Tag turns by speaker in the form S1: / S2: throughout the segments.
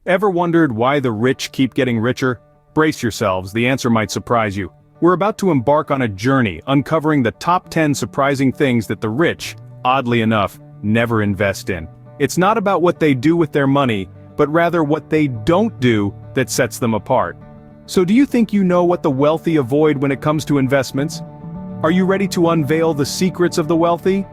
S1: Ever wondered why the rich keep getting richer? Brace yourselves, the answer might surprise you. We're about to embark on a journey uncovering the top 10 surprising things that the rich, oddly enough, never invest in. It's not about what they do with their money, but rather what they don't do that sets them apart. So do you think you know what the wealthy avoid when it comes to investments? Are you ready to unveil the secrets of the wealthy?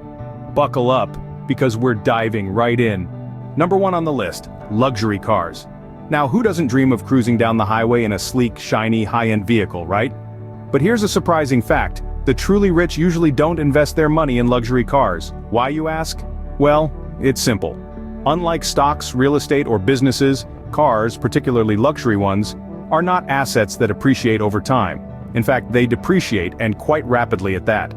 S1: Buckle up, because we're diving right in. Number 1 on the list, luxury cars. Now, who doesn't dream of cruising down the highway in a sleek, shiny, high-end vehicle, right? But here's a surprising fact. The truly rich usually don't invest their money in luxury cars. Why, you ask? Well, it's simple. Unlike stocks, real estate, or businesses, cars, particularly luxury ones, are not assets that appreciate over time. In fact, they depreciate, and quite rapidly at that.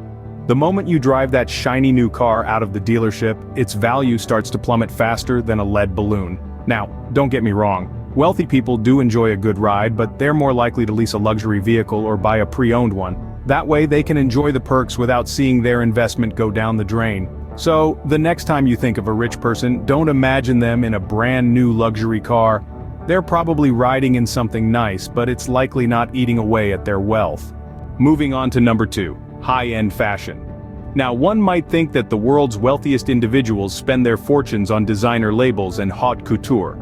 S1: The moment you drive that shiny new car out of the dealership, its value starts to plummet faster than a lead balloon. Now, don't get me wrong. Wealthy people do enjoy a good ride, but they're more likely to lease a luxury vehicle or buy a pre-owned one. That way they can enjoy the perks without seeing their investment go down the drain. So, the next time you think of a rich person, don't imagine them in a brand new luxury car. They're probably riding in something nice, but it's likely not eating away at their wealth. Moving on to number 2, high-end fashion. Now, one might think that the world's wealthiest individuals spend their fortunes on designer labels and haute couture.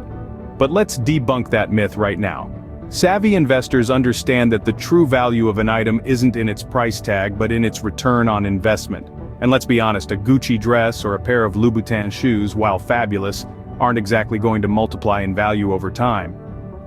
S1: But let's debunk that myth right now. Savvy investors understand that the true value of an item isn't in its price tag but in its return on investment. And let's be honest, a Gucci dress or a pair of Louboutin shoes, while fabulous, aren't exactly going to multiply in value over time.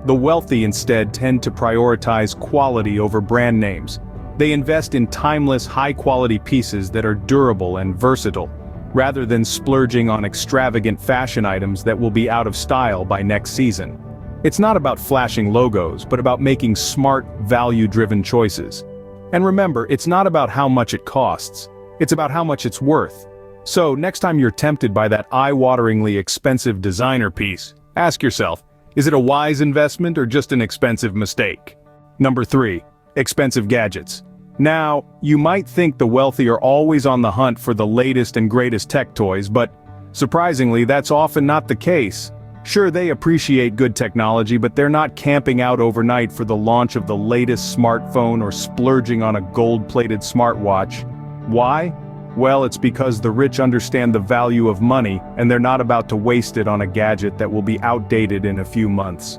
S1: The wealthy instead tend to prioritize quality over brand names. They invest in timeless, high-quality pieces that are durable and versatile, rather than splurging on extravagant fashion items that will be out of style by next season. It's not about flashing logos, but about making smart, value-driven choices. And remember, it's not about how much it costs. It's about how much it's worth. So, next time you're tempted by that eye-wateringly expensive designer piece, ask yourself, is it a wise investment or just an expensive mistake? Number 3, expensive gadgets. Now, you might think the wealthy are always on the hunt for the latest and greatest tech toys, but surprisingly, that's often not the case. Sure, they appreciate good technology, but they're not camping out overnight for the launch of the latest smartphone or splurging on a gold-plated smartwatch. Why? Well, it's because the rich understand the value of money, and they're not about to waste it on a gadget that will be outdated in a few months.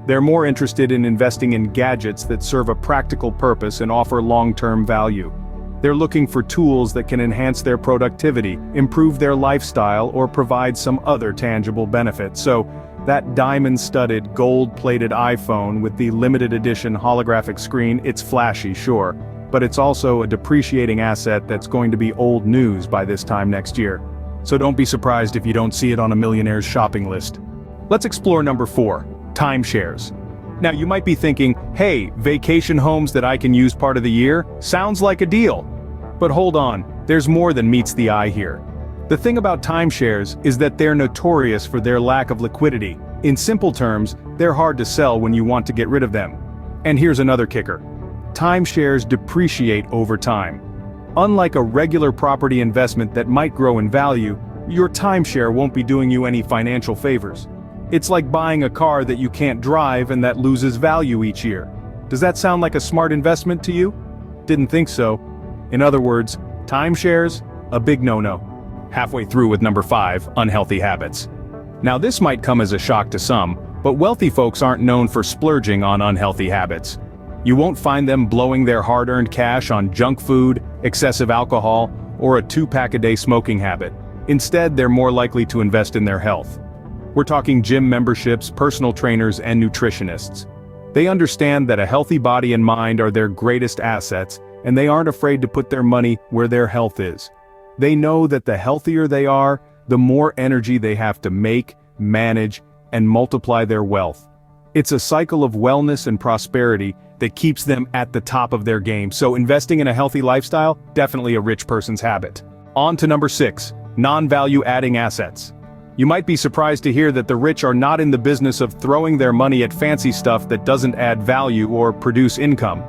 S1: They're more interested in investing in gadgets that serve a practical purpose and offer long-term value. They're looking for tools that can enhance their productivity, improve their lifestyle, or provide some other tangible benefit. So, that diamond-studded, gold-plated iPhone with the limited edition holographic screen, it's flashy, sure, but it's also a depreciating asset that's going to be old news by this time next year. So don't be surprised if you don't see it on a millionaire's shopping list. Let's explore number 4, timeshares. Now you might be thinking, hey, vacation homes that I can use part of the year? Sounds like a deal. But hold on, there's more than meets the eye here. The thing about timeshares is that they're notorious for their lack of liquidity. In simple terms, they're hard to sell when you want to get rid of them. And here's another kicker. Timeshares depreciate over time. Unlike a regular property investment that might grow in value, your timeshare won't be doing you any financial favors. It's like buying a car that you can't drive and that loses value each year. Does that sound like a smart investment to you? Didn't think so. In other words, timeshares, a big no-no. Halfway through with number 5, unhealthy habits. Now this might come as a shock to some, but wealthy folks aren't known for splurging on unhealthy habits. You won't find them blowing their hard-earned cash on junk food, excessive alcohol, or a 2-pack-a-day smoking habit. Instead, they're more likely to invest in their health. We're talking gym memberships, personal trainers, and nutritionists. They understand that a healthy body and mind are their greatest assets, and they aren't afraid to put their money where their health is. They know that the healthier they are, the more energy they have to make, manage, and multiply their wealth. It's a cycle of wellness and prosperity that keeps them at the top of their game, so investing in a healthy lifestyle, definitely a rich person's habit. On to number 6, non-value-adding assets. You might be surprised to hear that the rich are not in the business of throwing their money at fancy stuff that doesn't add value or produce income.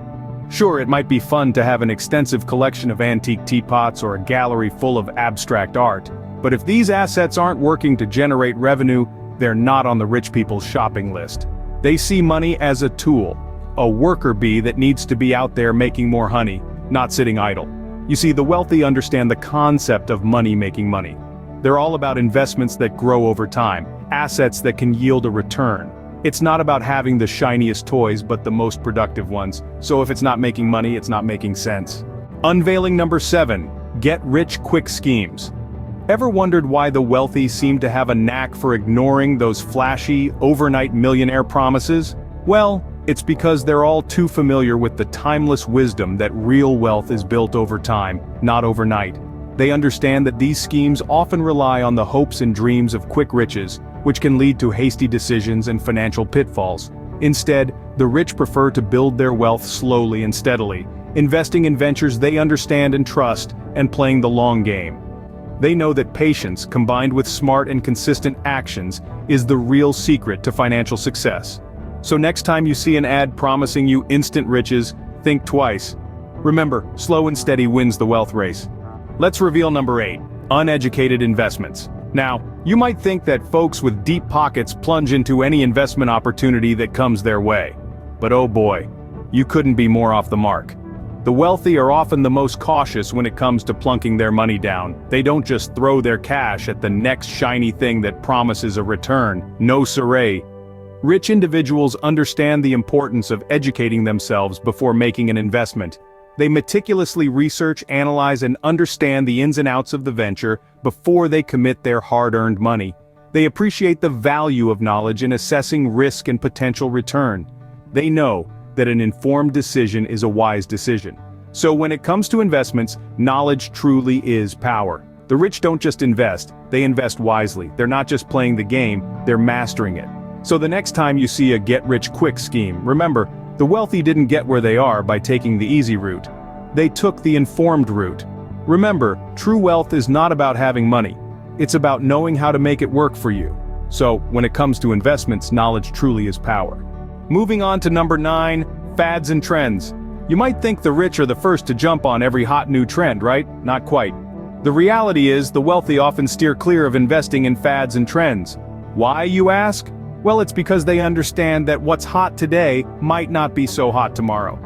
S1: Sure, it might be fun to have an extensive collection of antique teapots or a gallery full of abstract art, but if these assets aren't working to generate revenue, they're not on the rich people's shopping list. They see money as a tool, a worker bee that needs to be out there making more honey, not sitting idle. You see, the wealthy understand the concept of money making money. They're all about investments that grow over time, assets that can yield a return. It's not about having the shiniest toys but the most productive ones, so if it's not making money, it's not making sense. Unveiling number 7, get-rich-quick schemes. Ever wondered why the wealthy seem to have a knack for ignoring those flashy, overnight millionaire promises? Well, it's because they're all too familiar with the timeless wisdom that real wealth is built over time, not overnight. They understand that these schemes often rely on the hopes and dreams of quick riches, which can lead to hasty decisions and financial pitfalls. Instead, the rich prefer to build their wealth slowly and steadily, investing in ventures they understand and trust, and playing the long game. They know that patience, combined with smart and consistent actions, is the real secret to financial success. So next time you see an ad promising you instant riches, think twice. Remember, slow and steady wins the wealth race. Let's reveal number 8, uneducated investments. Now, you might think that folks with deep pockets plunge into any investment opportunity that comes their way. But oh boy, you couldn't be more off the mark. The wealthy are often the most cautious when it comes to plunking their money down. They don't just throw their cash at the next shiny thing that promises a return. No siree. Rich individuals understand the importance of educating themselves before making an investment. They meticulously research, analyze, and understand the ins and outs of the venture before they commit their hard-earned money. They appreciate the value of knowledge in assessing risk and potential return. They know that an informed decision is a wise decision. So when it comes to investments, knowledge truly is power. The rich don't just invest, they invest wisely. They're not just playing the game, they're mastering it. So the next time you see a get-rich-quick scheme, remember, the wealthy didn't get where they are by taking the easy route. They took the informed route. Remember, true wealth is not about having money. It's about knowing how to make it work for you. So, when it comes to investments, knowledge truly is power. Moving on to number 9, fads and trends. You might think the rich are the first to jump on every hot new trend, right? Not quite. The reality is, the wealthy often steer clear of investing in fads and trends. Why, you ask? Well, it's because they understand that what's hot today might not be so hot tomorrow.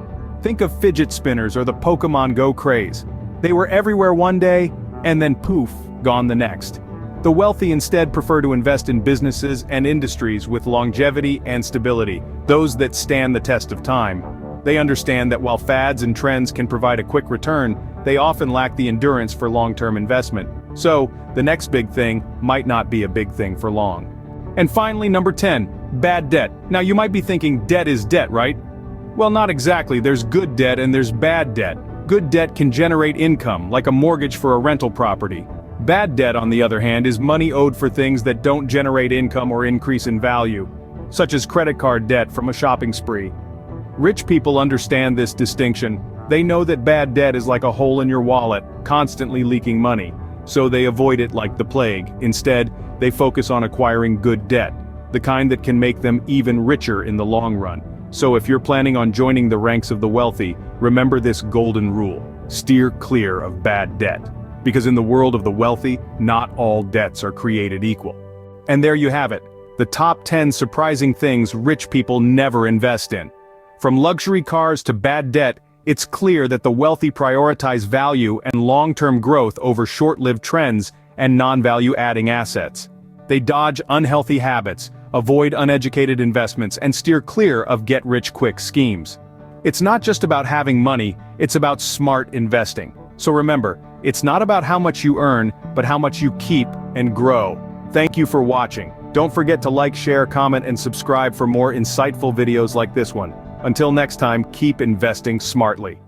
S1: Think of fidget spinners or the Pokemon Go craze. They were everywhere one day, and then poof, gone the next. The wealthy instead prefer to invest in businesses and industries with longevity and stability, those that stand the test of time. They understand that while fads and trends can provide a quick return, they often lack the endurance for long-term investment. So, the next big thing might not be a big thing for long. And finally, number 10, bad debt. Now you might be thinking debt is debt, right? Well, not exactly. There's good debt and there's bad debt. Good debt can generate income, like a mortgage for a rental property. Bad debt, on the other hand, is money owed for things that don't generate income or increase in value, such as credit card debt from a shopping spree. Rich people understand this distinction. They know that bad debt is like a hole in your wallet, constantly leaking money. So they avoid it like the plague. Instead, they focus on acquiring good debt, the kind that can make them even richer in the long run. So if you're planning on joining the ranks of the wealthy, remember this golden rule: steer clear of bad debt. Because in the world of the wealthy, not all debts are created equal. And there you have it, the top 10 surprising things rich people never invest in. From luxury cars to bad debt, it's clear that the wealthy prioritize value and long-term growth over short-lived trends and non-value-adding assets. They dodge unhealthy habits, avoid uneducated investments, and steer clear of get-rich-quick schemes. It's not just about having money, it's about smart investing. So remember, it's not about how much you earn, but how much you keep and grow. Thank you for watching. Don't forget to like, share, comment, and subscribe for more insightful videos like this one. Until next time, keep investing smartly.